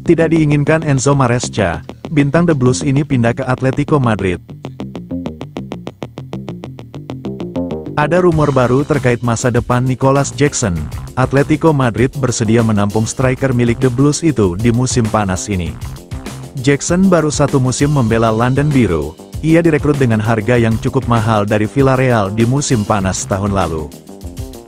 Tidak diinginkan Enzo Maresca, bintang The Blues ini pindah ke Atletico Madrid. Ada rumor baru terkait masa depan Nicolas Jackson. Atletico Madrid bersedia menampung striker milik The Blues itu di musim panas ini. Jackson baru satu musim membela London Biru. Ia direkrut dengan harga yang cukup mahal dari Villarreal di musim panas tahun lalu.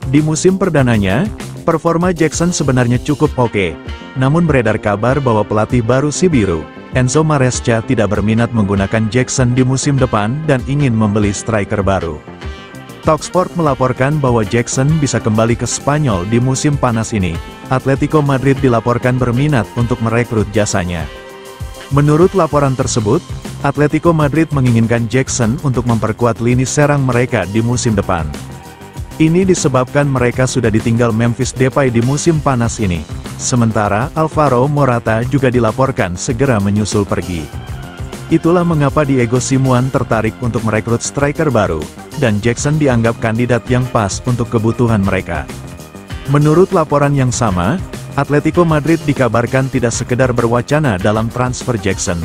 Di musim perdananya, performa Jackson sebenarnya cukup oke. Namun beredar kabar bahwa pelatih baru si Biru, Enzo Maresca, tidak berminat menggunakan Jackson di musim depan dan ingin membeli striker baru. Talksport melaporkan bahwa Jackson bisa kembali ke Spanyol di musim panas ini. Atletico Madrid dilaporkan berminat untuk merekrut jasanya. Menurut laporan tersebut, Atletico Madrid menginginkan Jackson untuk memperkuat lini serang mereka di musim depan. Ini disebabkan mereka sudah ditinggal Memphis Depay di musim panas ini. Sementara, Alvaro Morata juga dilaporkan segera menyusul pergi. Itulah mengapa Diego Simeone tertarik untuk merekrut striker baru, dan Jackson dianggap kandidat yang pas untuk kebutuhan mereka. Menurut laporan yang sama, Atletico Madrid dikabarkan tidak sekedar berwacana dalam transfer Jackson.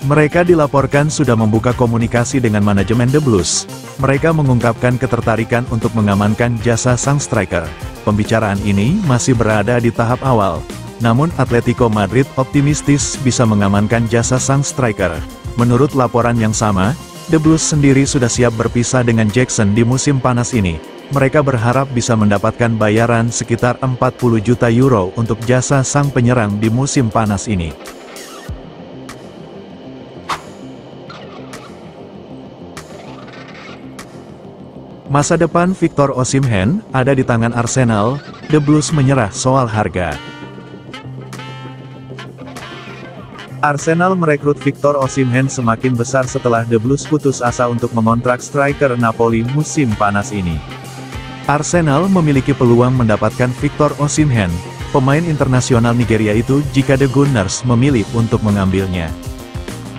Mereka dilaporkan sudah membuka komunikasi dengan manajemen The Blues. Mereka mengungkapkan ketertarikan untuk mengamankan jasa sang striker. Pembicaraan ini masih berada di tahap awal. Namun Atletico Madrid optimistis bisa mengamankan jasa sang striker. Menurut laporan yang sama, The Blues sendiri sudah siap berpisah dengan Jackson di musim panas ini. Mereka berharap bisa mendapatkan bayaran sekitar 40 juta euro untuk jasa sang penyerang di musim panas ini. Masa depan Victor Osimhen ada di tangan Arsenal. The Blues menyerah soal harga. Arsenal merekrut Victor Osimhen semakin besar setelah The Blues putus asa untuk mengontrak striker Napoli musim panas ini. Arsenal memiliki peluang mendapatkan Victor Osimhen, pemain internasional Nigeria itu, jika The Gunners memilih untuk mengambilnya.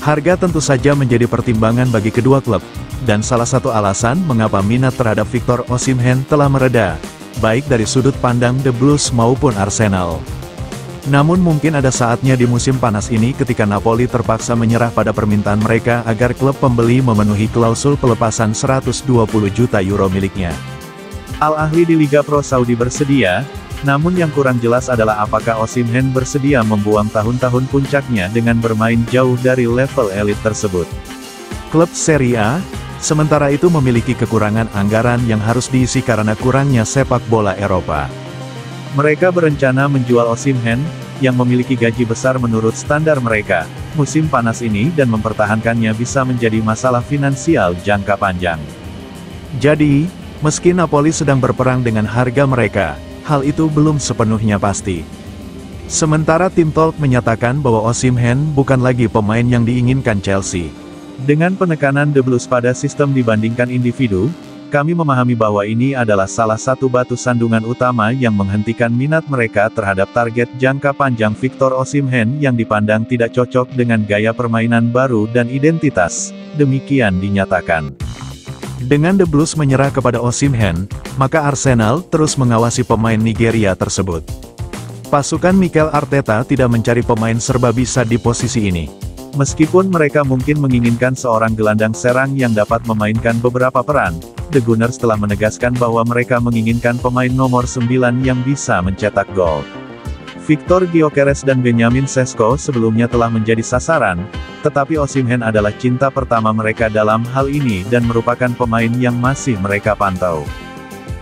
Harga tentu saja menjadi pertimbangan bagi kedua klub, dan salah satu alasan mengapa minat terhadap Victor Osimhen telah mereda, baik dari sudut pandang The Blues maupun Arsenal. Namun mungkin ada saatnya di musim panas ini ketika Napoli terpaksa menyerah pada permintaan mereka agar klub pembeli memenuhi klausul pelepasan 120 juta euro miliknya. Al Ahly di Liga Pro Saudi bersedia, namun yang kurang jelas adalah apakah Osimhen bersedia membuang tahun-tahun puncaknya dengan bermain jauh dari level elit tersebut. Klub Serie A, sementara itu memiliki kekurangan anggaran yang harus diisi karena kurangnya sepak bola Eropa. Mereka berencana menjual Osimhen, yang memiliki gaji besar menurut standar mereka, musim panas ini dan mempertahankannya bisa menjadi masalah finansial jangka panjang. Jadi, meski Napoli sedang berperang dengan harga mereka, hal itu belum sepenuhnya pasti. Sementara tim Talk menyatakan bahwa Osimhen bukan lagi pemain yang diinginkan Chelsea. Dengan penekanan The Blues pada sistem dibandingkan individu, kami memahami bahwa ini adalah salah satu batu sandungan utama yang menghentikan minat mereka terhadap target jangka panjang Victor Osimhen yang dipandang tidak cocok dengan gaya permainan baru dan identitas, demikian dinyatakan. Dengan The Blues menyerah kepada Osimhen, maka Arsenal terus mengawasi pemain Nigeria tersebut. Pasukan Mikel Arteta tidak mencari pemain serba bisa di posisi ini. Meskipun mereka mungkin menginginkan seorang gelandang serang yang dapat memainkan beberapa peran, The Gunners telah menegaskan bahwa mereka menginginkan pemain nomor 9 yang bisa mencetak gol. Victor Gyökeres dan Benjamin Sesko sebelumnya telah menjadi sasaran, tetapi Osimhen adalah cinta pertama mereka dalam hal ini dan merupakan pemain yang masih mereka pantau.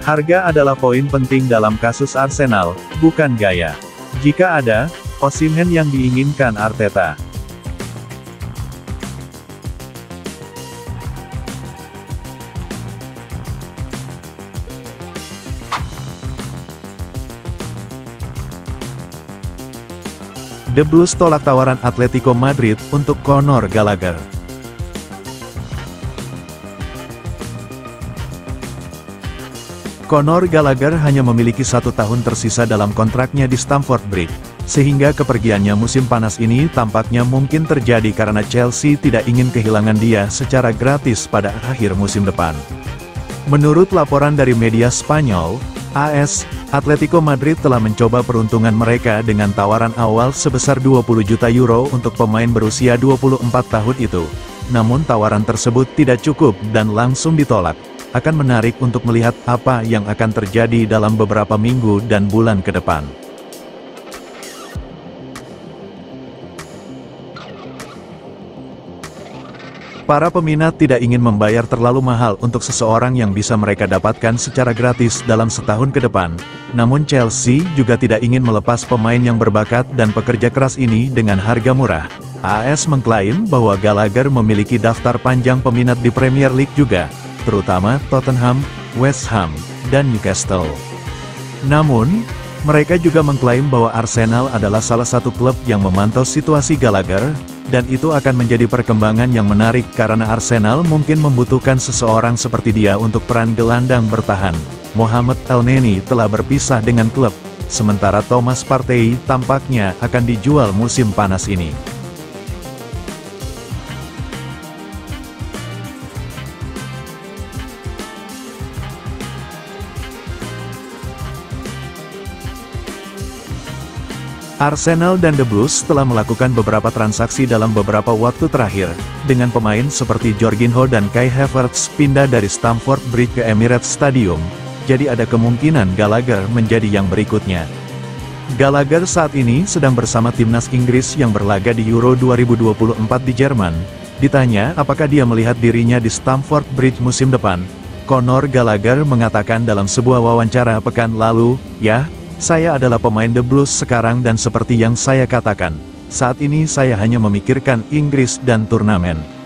Harga adalah poin penting dalam kasus Arsenal, bukan gaya. Jika ada, Osimhen yang diinginkan Arteta. The Blues tolak tawaran Atletico Madrid untuk Conor Gallagher. Conor Gallagher hanya memiliki 1 tahun tersisa dalam kontraknya di Stamford Bridge, sehingga kepergiannya musim panas ini tampaknya mungkin terjadi karena Chelsea tidak ingin kehilangan dia secara gratis pada akhir musim depan. Menurut laporan dari media Spanyol, AS, Atletico Madrid telah mencoba peruntungan mereka dengan tawaran awal sebesar 20 juta euro untuk pemain berusia 24 tahun itu. Namun tawaran tersebut tidak cukup dan langsung ditolak. Akan menarik untuk melihat apa yang akan terjadi dalam beberapa minggu dan bulan ke depan. Para peminat tidak ingin membayar terlalu mahal untuk seseorang yang bisa mereka dapatkan secara gratis dalam setahun ke depan. Namun Chelsea juga tidak ingin melepas pemain yang berbakat dan pekerja keras ini dengan harga murah. AS mengklaim bahwa Gallagher memiliki daftar panjang peminat di Premier League juga, terutama Tottenham, West Ham, dan Newcastle. Namun, mereka juga mengklaim bahwa Arsenal adalah salah satu klub yang memantau situasi Gallagher, dan itu akan menjadi perkembangan yang menarik karena Arsenal mungkin membutuhkan seseorang seperti dia untuk peran gelandang bertahan. Mohamed Elneny telah berpisah dengan klub, sementara Thomas Partey tampaknya akan dijual musim panas ini. Arsenal dan The Blues telah melakukan beberapa transaksi dalam beberapa waktu terakhir, dengan pemain seperti Jorginho dan Kai Havertz pindah dari Stamford Bridge ke Emirates Stadium, jadi ada kemungkinan Gallagher menjadi yang berikutnya. Gallagher saat ini sedang bersama timnas Inggris yang berlaga di Euro 2024 di Jerman. Ditanya apakah dia melihat dirinya di Stamford Bridge musim depan, Conor Gallagher mengatakan dalam sebuah wawancara pekan lalu, "Ya, saya adalah pemain The Blues sekarang dan seperti yang saya katakan, saat ini saya hanya memikirkan Inggris dan turnamen."